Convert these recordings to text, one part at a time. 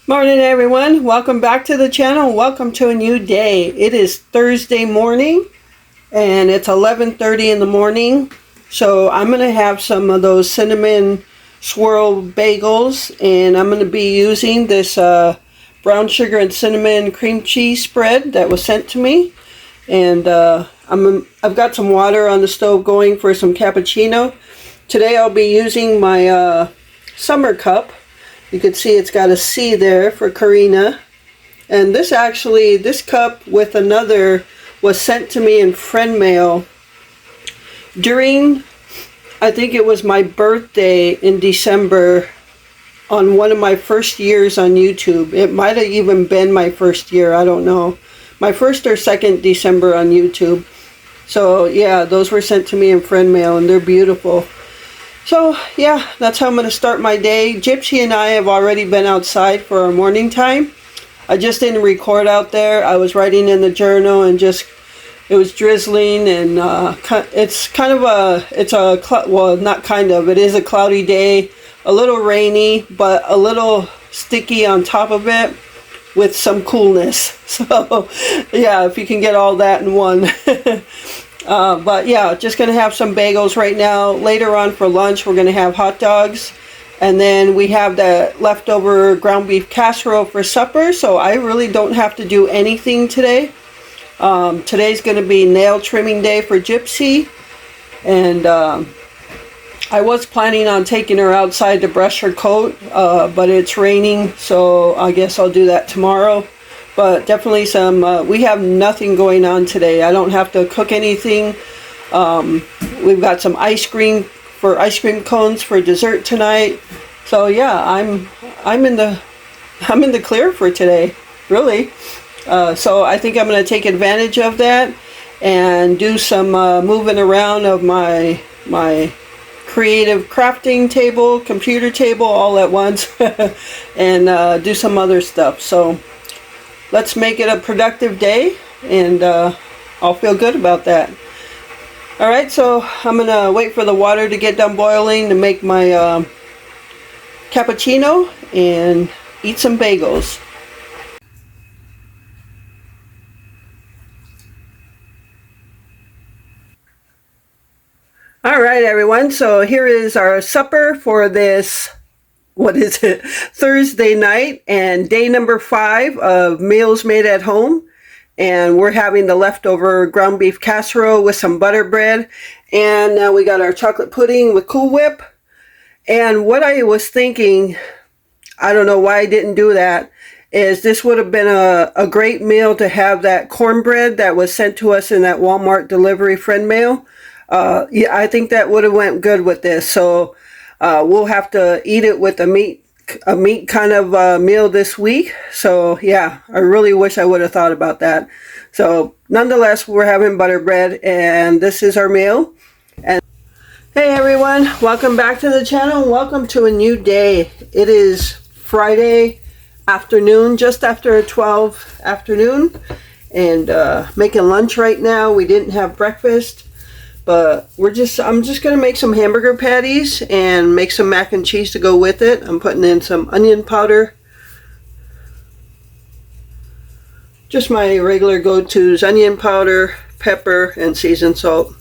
Morning everyone, welcome back to the channel. Welcome to a new day. It is Thursday morning and it's 11:30 in the morning. So I'm going to have some of those cinnamon swirl bagels, and I'm going to be using this brown sugar and cinnamon cream cheese spread that was sent to me. And I've got some water on the stove going for some cappuccino. Today I'll be using my summer cup. You can see it's got a C there for Karina. And this cup with another was sent to me in friend mail during, I think it was my birthday in December, on one of my first years on YouTube. It might have even been my first year, I don't know. My first or second December on YouTube. So yeah, those were sent to me in friend mail and they're beautiful. So yeah, that's how I'm going to start my day. Gypsy and I have already been outside for our morning time. I just didn't record out there. I was writing in the journal and it was drizzling, and it is a cloudy day, a little rainy, but a little sticky on top of it with some coolness. So yeah, if you can get all that in one. But yeah, just going to have some bagels right now. Later on for lunch, we're going to have hot dogs. And then we have the leftover ground beef casserole for supper. So I really don't have to do anything today. Today's going to be nail trimming day for Gypsy. And I was planning on taking her outside to brush her coat. But it's raining, so I guess I'll do that tomorrow. But definitely we have nothing going on today. I don't have to cook anything. We've got some ice cream cones for dessert tonight. So yeah, I'm in the clear for today, really. So I think I'm going to take advantage of that and do some moving around of my creative crafting table, computer table all at once, and do some other stuff. So let's make it a productive day, and I'll feel good about that. Alright, so I'm going to wait for the water to get done boiling to make my cappuccino and eat some bagels. Alright everyone, so here is our supper for this, Thursday night, and day number 5 of meals made at home. And we're having the leftover ground beef casserole with some butter bread, and now we got our chocolate pudding with Cool Whip. And what I was thinking, I don't know why I didn't do that, is this would have been a great meal to have that cornbread that was sent to us in that Walmart delivery friend mail. Yeah, I think that would have went good with this. So we'll have to eat it with a meat kind of meal this week. So yeah, I really wish I would have thought about that. So nonetheless, we're having butter bread, and this is our meal. And hey everyone, welcome back to the channel. Welcome to a new day. It is Friday afternoon, just after 12 afternoon, and making lunch right now. We didn't have breakfast, but I'm just going to make some hamburger patties and make some mac and cheese to go with it. I'm putting in some onion powder. Just my regular go-tos: onion powder, pepper, and seasoned salt.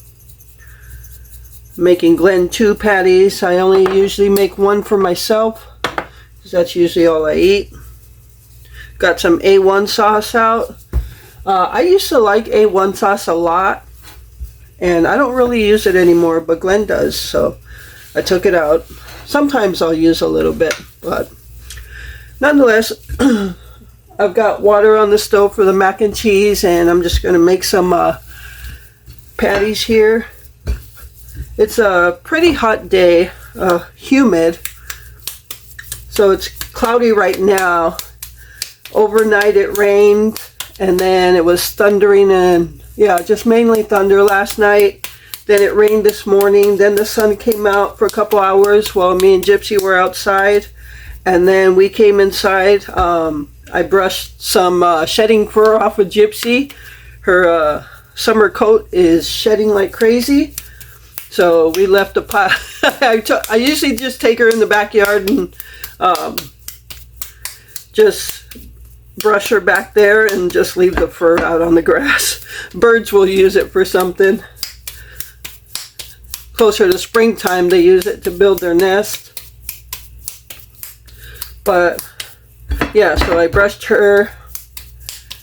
Making Glen 2 patties. I only usually make one for myself, because that's usually all I eat. Got some A1 sauce out. I used to like A1 sauce a lot, and I don't really use it anymore, but Glen does, so I took it out. Sometimes I'll use a little bit, but nonetheless, I've got water on the stove for the mac and cheese, and I'm just going to make some patties here. It's a pretty hot day, humid, so it's cloudy right now. Overnight it rained, and then it was thundering, and yeah, just mainly thunder last night. Then it rained this morning. Then the sun came out for a couple hours while me and Gypsy were outside, and then we came inside. I brushed some shedding fur off of Gypsy. Her summer coat is shedding like crazy, so we left a pile. I usually just take her in the backyard and just brush her back there and just leave the fur out on the grass. Birds will use it for something. Closer to springtime, they use it to build their nest. But yeah, so I brushed her,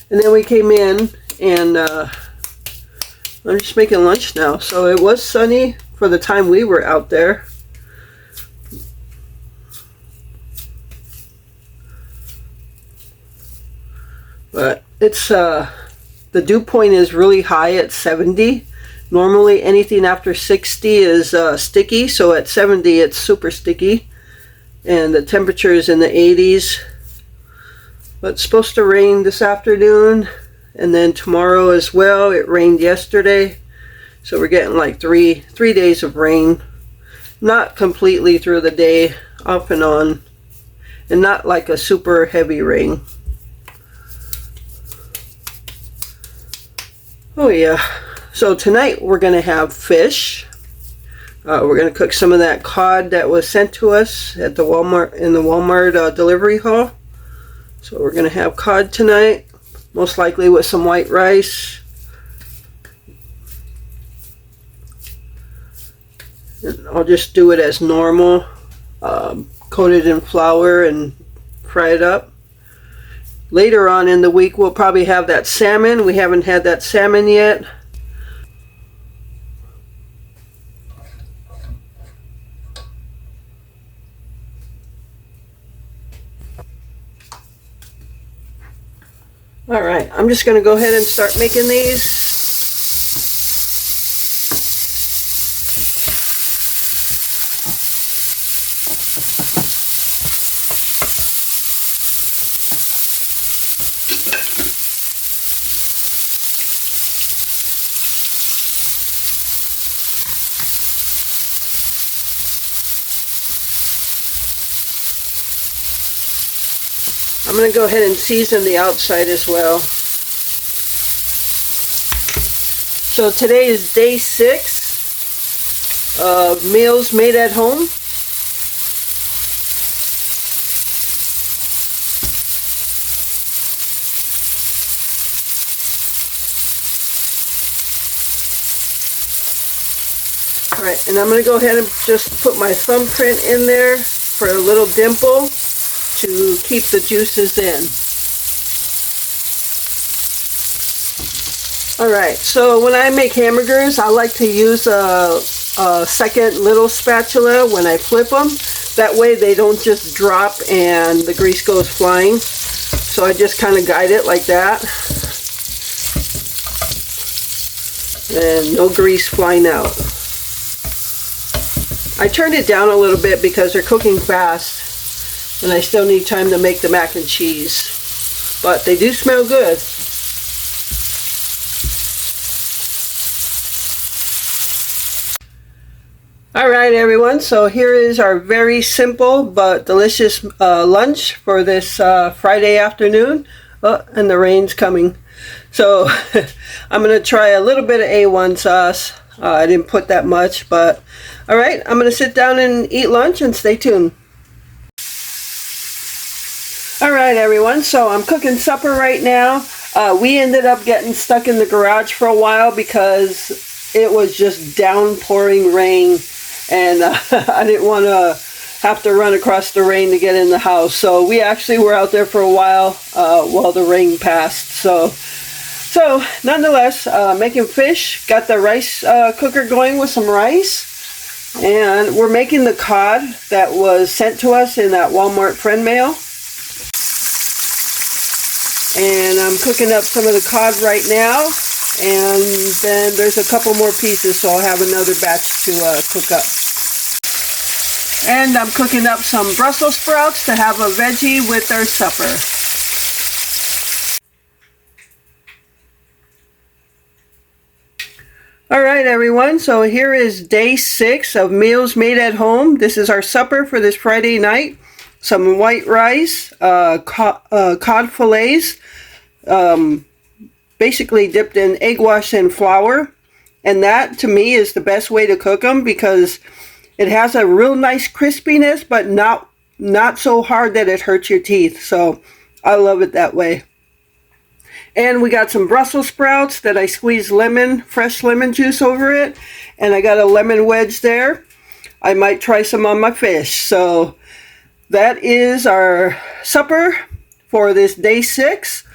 and then we came in, and I'm just making lunch now. So it was sunny for the time we were out there. But it's the dew point is really high at 70. Normally anything after 60 is sticky, so at 70 it's super sticky. And the temperature is in the 80s. But it's supposed to rain this afternoon, and then tomorrow as well. It rained yesterday, so we're getting like three days of rain. Not completely through the day, off and on, and not like a super heavy rain. Oh yeah, so tonight we're going to have fish. We're going to cook some of that cod that was sent to us at the Walmart, in the Walmart delivery hall. So we're going to have cod tonight, most likely with some white rice. And I'll just do it as normal, coat it in flour and fry it up. Later on in the week we'll probably have that salmon. We haven't had that salmon yet. Alright, I'm just going to go ahead and start making these. I'm going to go ahead and season the outside as well. So today is day 6 of meals made at home. Alright, and I'm going to go ahead and just put my thumbprint in there for a little dimple to keep the juices in. Alright, so when I make hamburgers, I like to use a second little spatula when I flip them. That way they don't just drop and the grease goes flying. So I just kind of guide it like that. And no grease flying out. I turned it down a little bit because they're cooking fast. And I still need time to make the mac and cheese. But they do smell good. Alright everyone, so here is our very simple but delicious lunch for this Friday afternoon. Oh, and the rain's coming. So I'm going to try a little bit of A1 sauce. I didn't put that much, but alright, I'm going to sit down and eat lunch and stay tuned. Alright everyone, so I'm cooking supper right now. We ended up getting stuck in the garage for a while because it was just downpouring rain, and I didn't want to have to run across the rain to get in the house. So we actually were out there for a while the rain passed. So nonetheless, making fish. Got the rice cooker going with some rice, and we're making the cod that was sent to us in that Walmart friend mail. And I'm cooking up some of the cod right now, and then there's a couple more pieces, so I'll have another batch to cook up. And I'm cooking up some Brussels sprouts to have a veggie with our supper. Alright everyone, so here is day 6 of meals made at home. This is our supper for this Friday night. Some white rice, cod fillets, basically dipped in egg wash and flour. And that, to me, is the best way to cook them because it has a real nice crispiness, but not so hard that it hurts your teeth. So I love it that way. And we got some Brussels sprouts that I squeezed fresh lemon juice over it. And I got a lemon wedge there. I might try some on my fish. So that is our supper for this day 6.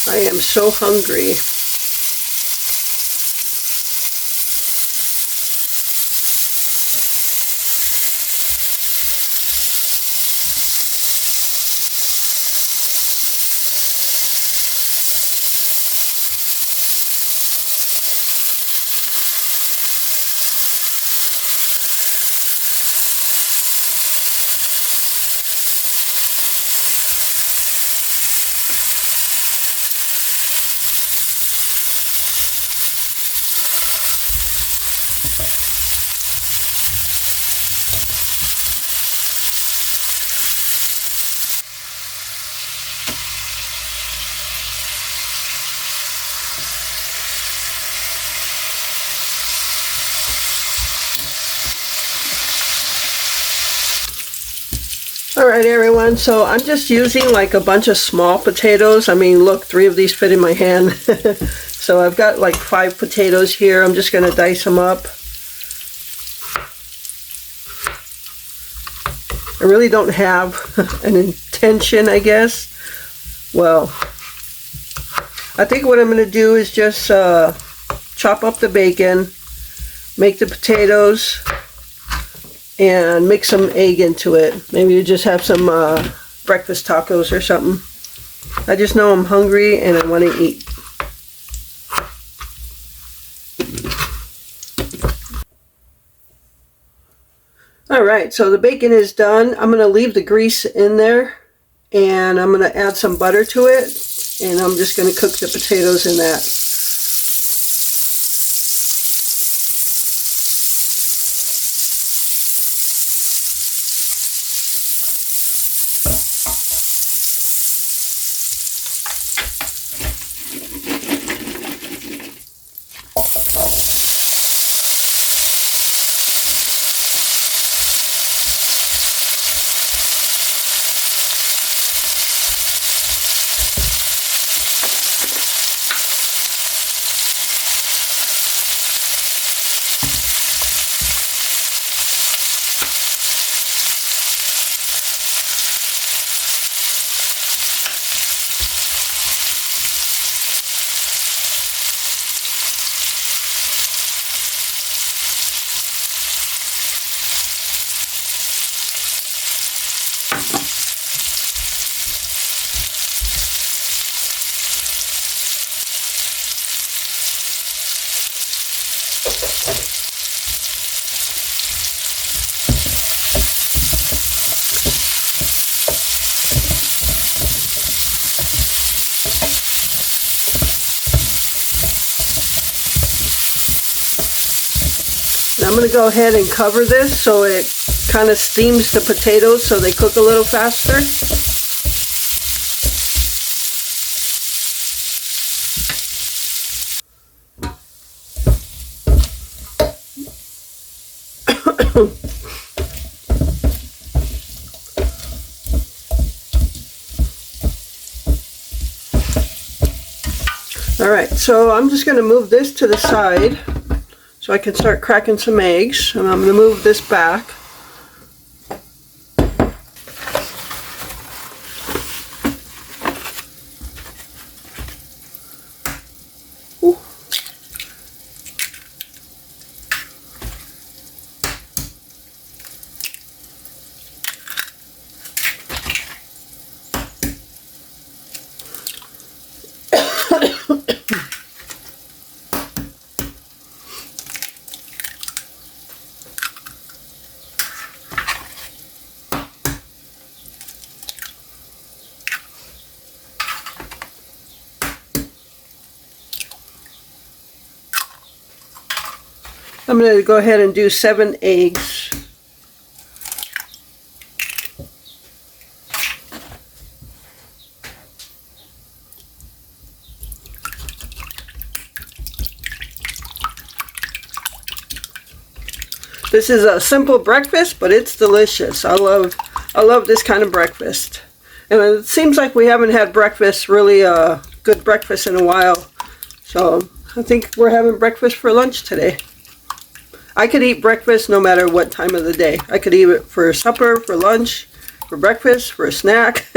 I am so hungry. Alright everyone, so I'm just using like a bunch of small potatoes. I mean, look, 3 of these fit in my hand. So I've got like 5 potatoes here. I'm just going to dice them up. I really don't have an intention, I guess. Well, I think what I'm going to do is just chop up the bacon, make the potatoes, and mix some egg into it. Maybe you just have some breakfast tacos or something. I just know I'm hungry and I want to eat. Alright, so the bacon is done. I'm going to leave the grease in there and I'm going to add some butter to it, and I'm just going to cook the potatoes in that. Now I'm going to go ahead and cover this so it kind of steams the potatoes so they cook a little faster. Alright, so I'm just going to move this to the side so I can start cracking some eggs, and I'm going to move this back. Ooh. I'm going to go ahead and do 7 eggs. This is a simple breakfast, but it's delicious. I love this kind of breakfast. And it seems like we haven't had breakfast, really good breakfast in a while. So I think we're having breakfast for lunch today. I could eat breakfast no matter what time of the day. I could eat it for supper, for lunch, for breakfast, for a snack.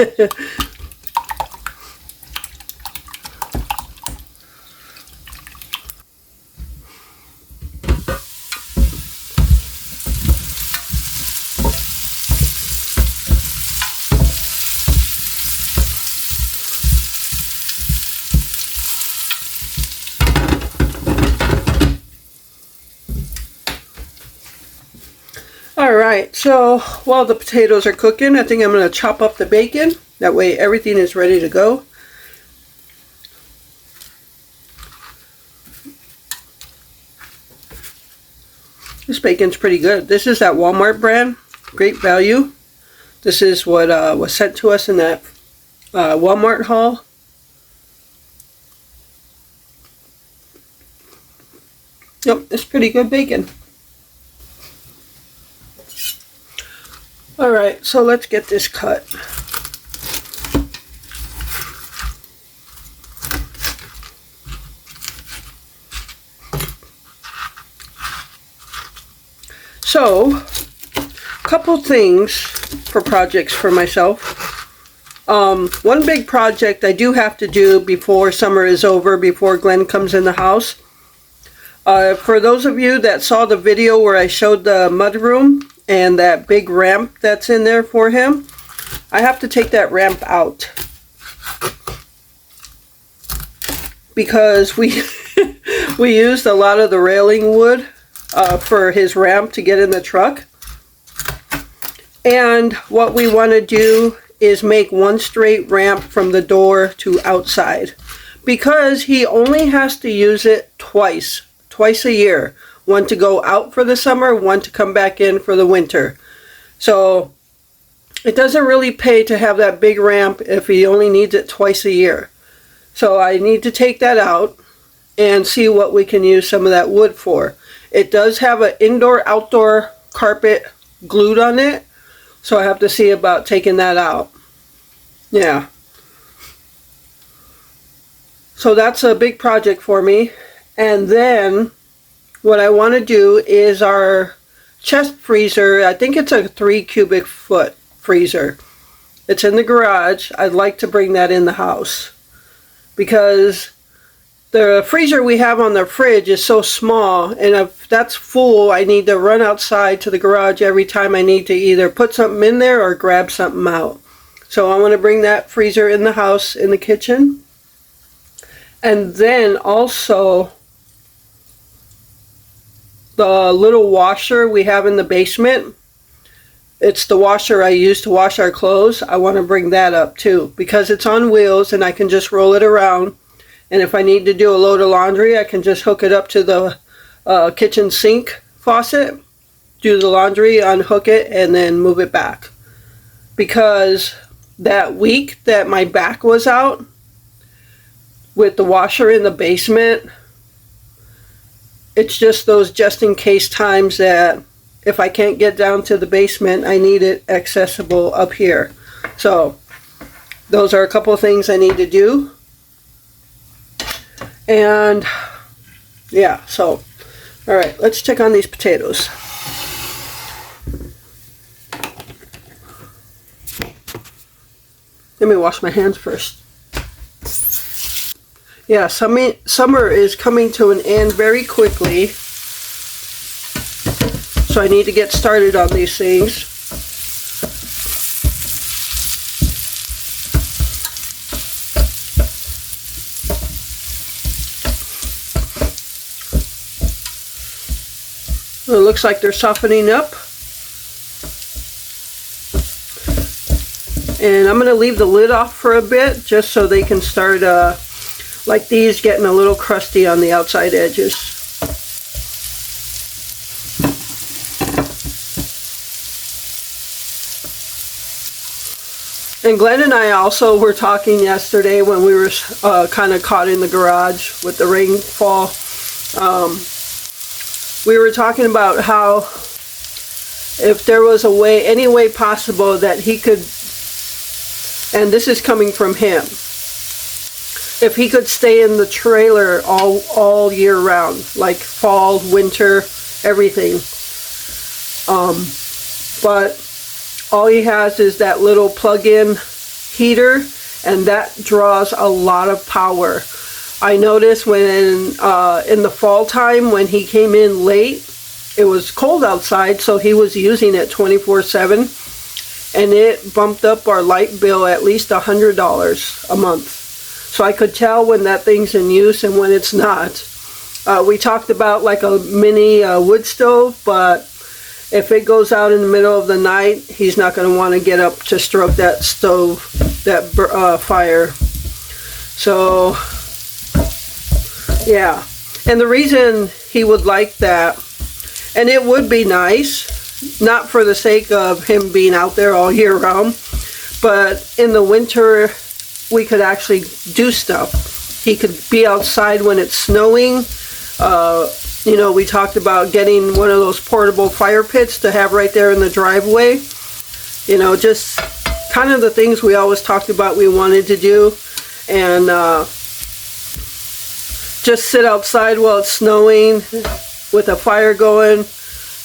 Alright, so while the potatoes are cooking, I think I'm going to chop up the bacon. That way everything is ready to go. This bacon's pretty good. This is that Walmart brand. Great value. This is what was sent to us in that Walmart haul. Yep, it's pretty good bacon. Alright, so let's get this cut. So, a couple things for projects for myself. One big project I do have to do before summer is over, before Glenn comes in the house. For those of you that saw the video where I showed the mudroom and that big ramp that's in there for him, I have to take that ramp out. Because we we used a lot of the railing wood for his ramp to get in the truck. And what we want to do is make one straight ramp from the door to outside. Because he only has to use it twice a year. One to go out for the summer, one to come back in for the winter. So it doesn't really pay to have that big ramp if he only needs it twice a year. So I need to take that out and see what we can use some of that wood for. It does have an indoor-outdoor carpet glued on it, so I have to see about taking that out. Yeah. So that's a big project for me. And then what I want to do is our chest freezer. I think it's a 3 cubic foot freezer. It's in the garage. I'd like to bring that in the house because the freezer we have on the fridge is so small, and if that's full, I need to run outside to the garage every time I need to either put something in there or grab something out. So I want to bring that freezer in the house, in the kitchen. And then also the little washer we have in the basement. It's the washer I use to wash our clothes. I want to bring that up too because it's on wheels and I can just roll it around. And if I need to do a load of laundry, I can just hook it up to the kitchen sink faucet, do the laundry, unhook it, and then move it back. Because that week that my back was out with the washer in the basement, it's just those just in case times that if I can't get down to the basement, I need it accessible up here. So those are a couple of things I need to do. And yeah, so all right, let's check on these potatoes. Let me wash my hands first. Yeah, summer is coming to an end very quickly, so I need to get started on these things. It looks like they're softening up. And I'm going to leave the lid off for a bit just so they can start, like these, getting a little crusty on the outside edges. And Glenn and I also were talking yesterday when we were kind of caught in the garage with the rainfall. We were talking about how if there was a way, any way possible that he could, and this is coming from him, if he could stay in the trailer all year round, like fall, winter, everything. But all he has is that little plug-in heater, and that draws a lot of power. I noticed when in the fall time when he came in late, it was cold outside, so he was using it 24/7, and it bumped up our light bill at least $100 a month. So I could tell when that thing's in use and when it's not. We talked about like a mini wood stove, but if it goes out in the middle of the night, he's not going to want to get up to stroke that stove, that fire. So, yeah. And the reason he would like that, and it would be nice, not for the sake of him being out there all year round, but in the winter, we could actually do stuff. He could be outside when it's snowing. You know, we talked about getting one of those portable fire pits to have right there in the driveway. You know, just kind of the things we always talked about we wanted to do. And just sit outside while it's snowing with a fire going,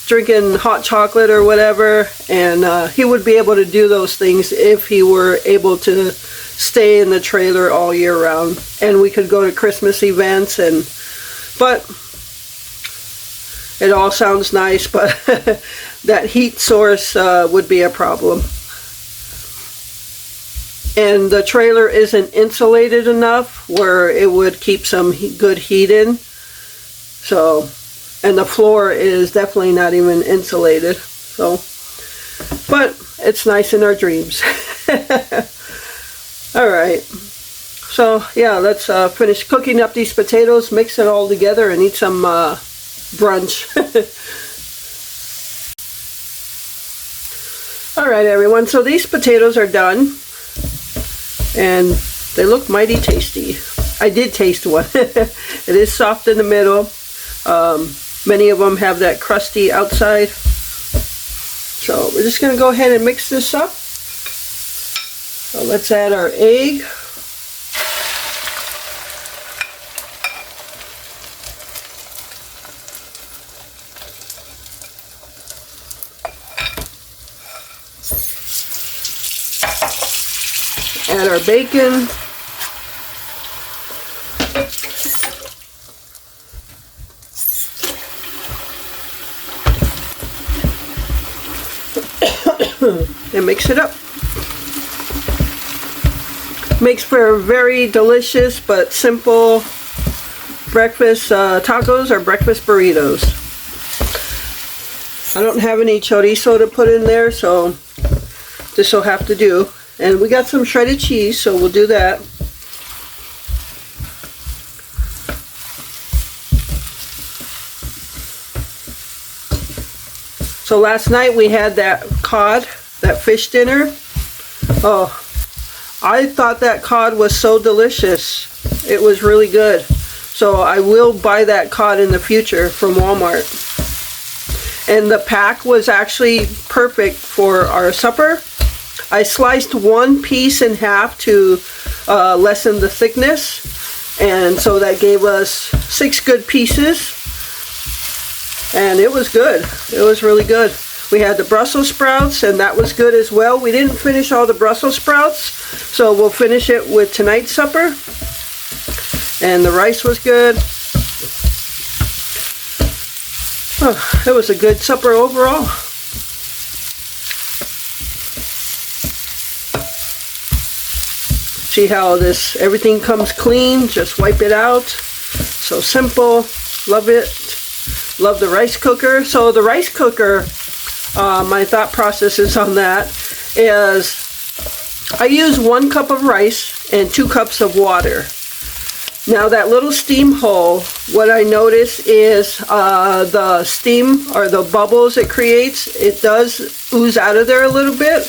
drinking hot chocolate or whatever. And he would be able to do those things if he were able to stay in the trailer all year round. And we could go to Christmas events, but it all sounds nice, but that heat source would be a problem. And the trailer isn't insulated enough where it would keep some good heat in. So, and the floor is definitely not even insulated. So, but it's nice in our dreams. All right. So, yeah, let's finish cooking up these potatoes, mix it all together, and eat some brunch. Alright everyone, so these potatoes are done and they look mighty tasty. I did taste one. It is soft in the middle. Many of them have that crusty outside. So we're just going to go ahead and mix this up. So let's add our egg. Add our bacon. And mix it up. Makes for a very delicious but simple breakfast tacos or breakfast burritos. I don't have any chorizo to put in there, so this will have to do. And we got some shredded cheese, so we'll do that. So last night we had that cod, that fish dinner. Oh, I thought that cod was so delicious. It was really good. So I will buy that cod in the future from Walmart. And the pack was actually perfect for our supper. I sliced one piece in half to lessen the thickness, and so that gave us 6 good pieces, and it was good. It was really good. We had the Brussels sprouts, and that was good as well. We didn't finish all the Brussels sprouts, so we'll finish it with tonight's supper. And the rice was good. Oh, it was a good supper overall. See how everything comes clean, just wipe it out. So simple, love it. Love the rice cooker. So the rice cooker, my thought process is on that is I use 1 cup of rice and 2 cups of water. Now that little steam hole, what I notice is the steam or the bubbles it creates, it does ooze out of there a little bit.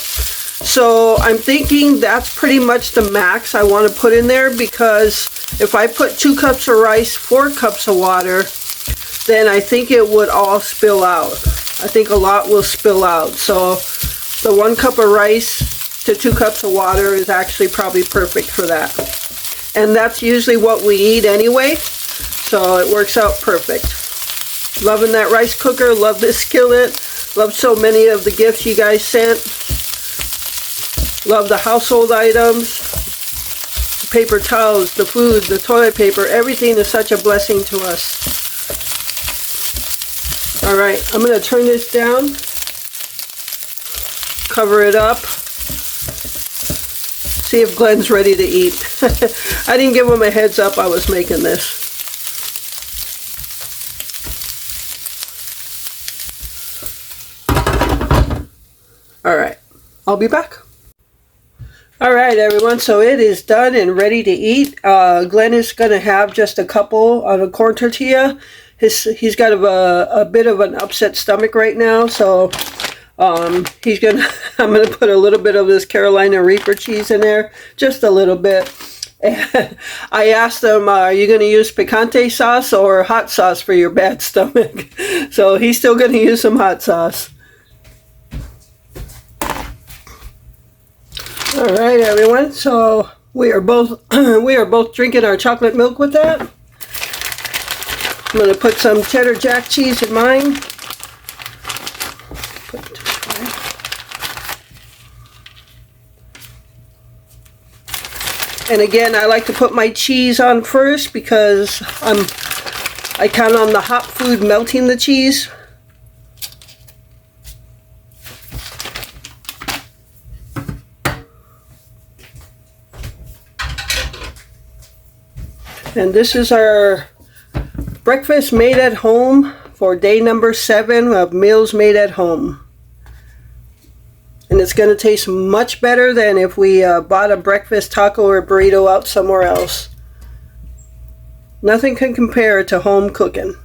So I'm thinking that's pretty much the max I want to put in there, because if I put 2 cups of rice, 4 cups of water, then I think it would all spill out. I think a lot will spill out. So the 1 cup of rice to 2 cups of water is actually probably perfect for that. And that's usually what we eat anyway, so it works out perfect. Loving that rice cooker, love this skillet, love so many of the gifts you guys sent. Love the household items, the paper towels, the food, the toilet paper, everything is such a blessing to us. Alright, I'm going to turn this down, cover it up, see if Glenn's ready to eat. I didn't give him a heads up I was making this. Alright, I'll be back. Alright everyone, so it is done and ready to eat. Glenn is going to have just a couple of a corn tortilla. He's got a bit of an upset stomach right now, so I'm gonna put a little bit of this Carolina Reaper cheese in there, just a little bit. And I asked him, are you going to use picante sauce or hot sauce for your bad stomach? So he's still going to use some hot sauce. All right, everyone. So we are both drinking our chocolate milk with that. I'm going to put some cheddar jack cheese in mine. And again, I like to put my cheese on first because I count on the hot food melting the cheese. And this is our breakfast made at home for day number 7 of meals made at home. And it's going to taste much better than if we bought a breakfast taco or burrito out somewhere else. Nothing can compare to home cooking.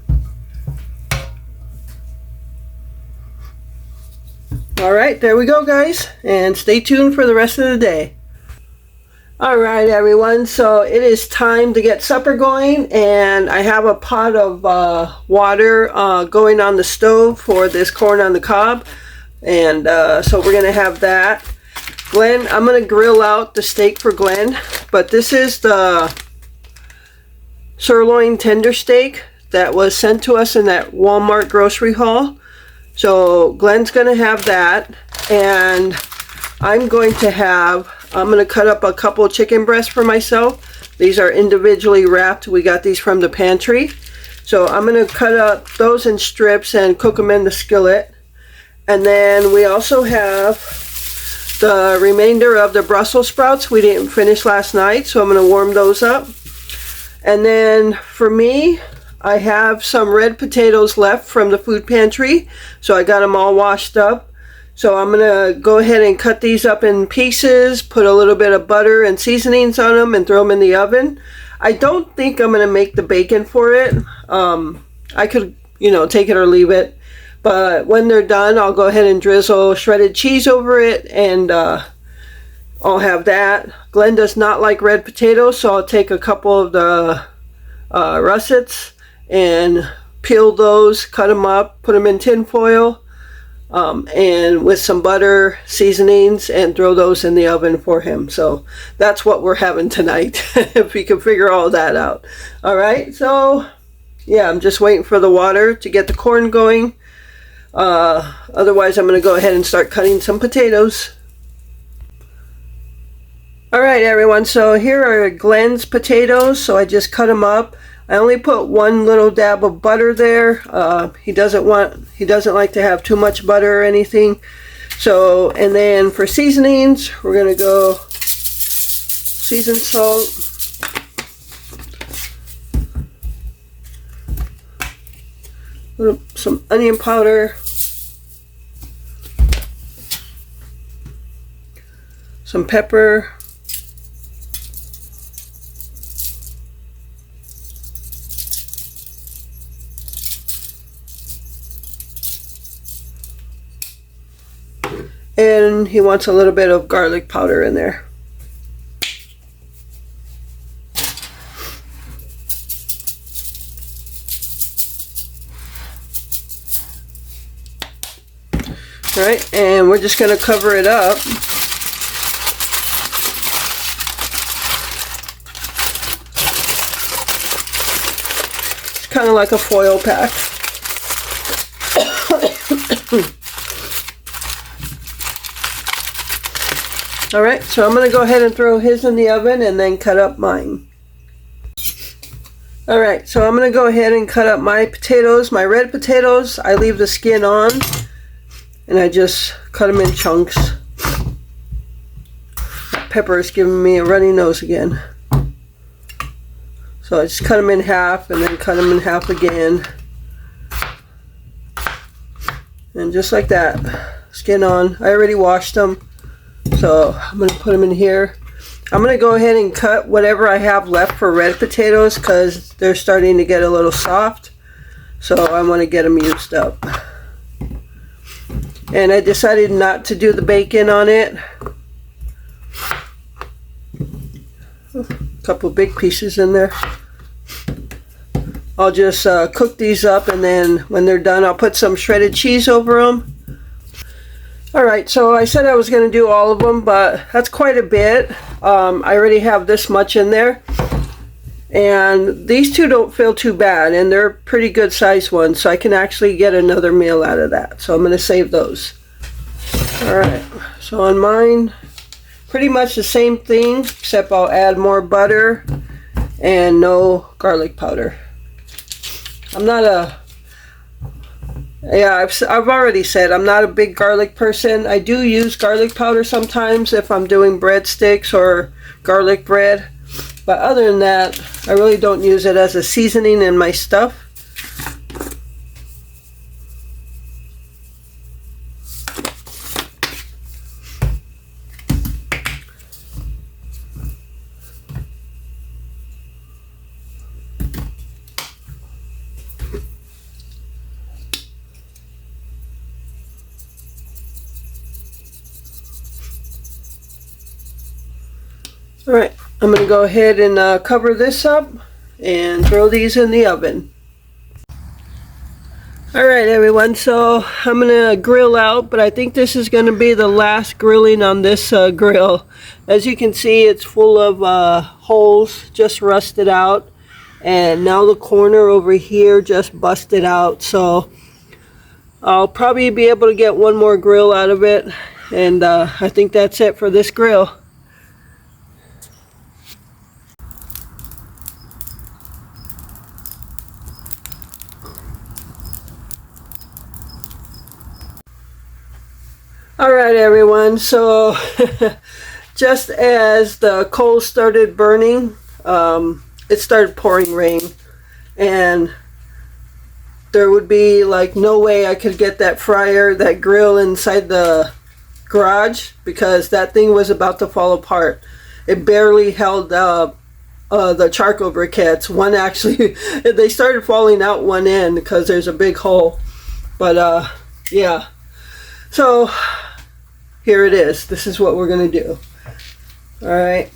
Alright, there we go guys. And stay tuned for the rest of the day. Alright everyone, so it is time to get supper going, and I have a pot of water going on the stove for this corn on the cob, and so we're going to have that. Glenn, I'm going to grill out the steak for Glenn, but this is the sirloin tender steak that was sent to us in that Walmart grocery haul. So Glenn's going to have that, and I'm going to cut up a couple chicken breasts for myself. These are individually wrapped. We got these from the pantry. So I'm going to cut up those in strips and cook them in the skillet. And then we also have the remainder of the Brussels sprouts we didn't finish last night, so I'm going to warm those up. And then for me, I have some red potatoes left from the food pantry, so I got them all washed up. So I'm going to go ahead and cut these up in pieces, put a little bit of butter and seasonings on them, and throw them in the oven. I don't think I'm going to make the bacon for it. I could, take it or leave it. But when they're done, I'll go ahead and drizzle shredded cheese over it, and I'll have that. Glenn does not like red potatoes, so I'll take a couple of the russets and peel those, cut them up, put them in tin foil. And with some butter, seasonings, and throw those in the oven for him. So that's what we're having tonight, if we can figure all that out. Alright, so yeah, I'm just waiting for the water to get the corn going. Otherwise, I'm going to go ahead and start cutting some potatoes. Alright everyone, so here are Glenn's potatoes. So I just cut them up. I only put one little dab of butter there. He doesn't like to have too much butter or anything. So, and then for seasonings, we're going to go seasoned salt, some onion powder, some pepper, And he wants a little bit of garlic powder in there. All right, and we're just going to cover it up. It's kind of like a foil pack. All right, so I'm going to go ahead and throw his in the oven and then cut up mine. All right, so I'm going to go ahead and cut up my potatoes. My red potatoes, I leave the skin on. And I just cut them in chunks. Pepper is giving me a runny nose again. So I just cut them in half and then cut them in half again. And just like that, skin on. I already washed them. So I'm going to put them in here. I'm going to go ahead and cut whatever I have left for red potatoes because they're starting to get a little soft. So I want to get them used up. And I decided not to do the bacon on it. A couple big pieces in there. I'll just cook these up, and then when they're done I'll put some shredded cheese over them. Alright, so I said I was going to do all of them, but that's quite a bit. I already have this much in there. And these two don't feel too bad, and they're pretty good sized ones, so I can actually get another meal out of that. So I'm going to save those. Alright, so on mine, pretty much the same thing, except I'll add more butter and no garlic powder. I'm not a, I've already said I'm not a big garlic person. I do use garlic powder sometimes if I'm doing breadsticks or garlic bread. But other than that, I really don't use it as a seasoning in my stuff. Alright, I'm going to go ahead and cover this up and throw these in the oven. Alright everyone, so I'm going to grill out, but I think this is going to be the last grilling on this grill. As you can see, it's full of holes, just rusted out, and now the corner over here just busted out, so I'll probably be able to get one more grill out of it, and I think that's it for this grill. Alright everyone, so just as the coals started burning, it started pouring rain, and there would be like no way I could get that fryer, that grill inside the garage, because that thing was about to fall apart. It barely held the charcoal briquettes. One actually, they started falling out one end because there's a big hole. But yeah, so here it is. This is what we're going to do. Alright.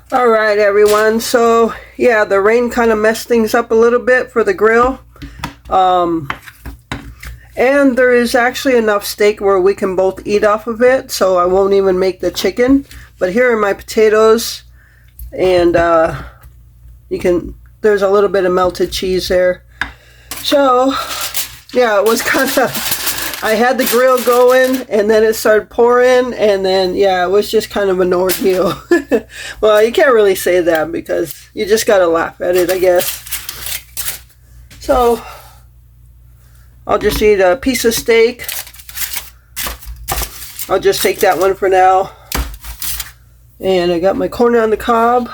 All right, everyone. So yeah, the rain kind of messed things up a little bit for the grill. And there is actually enough steak where we can both eat off of it, so I won't even make the chicken. But here are my potatoes, and there's a little bit of melted cheese there. So yeah, it was kind of, I had the grill going and then it started pouring, and then yeah, it was just kind of an ordeal. Well, you can't really say that because you just gotta laugh at it, I guess. So I'll just eat a piece of steak. I'll just take that one for now. And I got my corn on the cob.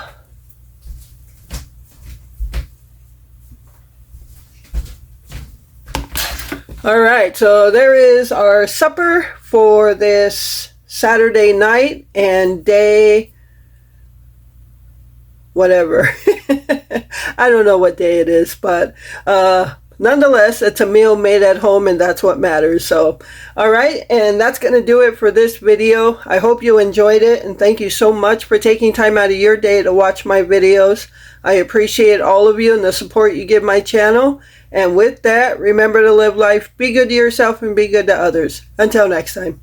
Alright, so there is our supper for this Saturday night and day whatever. I don't know what day it is, but nonetheless, it's a meal made at home, and that's what matters. So, alright, and that's going to do it for this video. I hope you enjoyed it, and thank you so much for taking time out of your day to watch my videos. I appreciate all of you and the support you give my channel. And with that, remember to live life, be good to yourself, and be good to others. Until next time.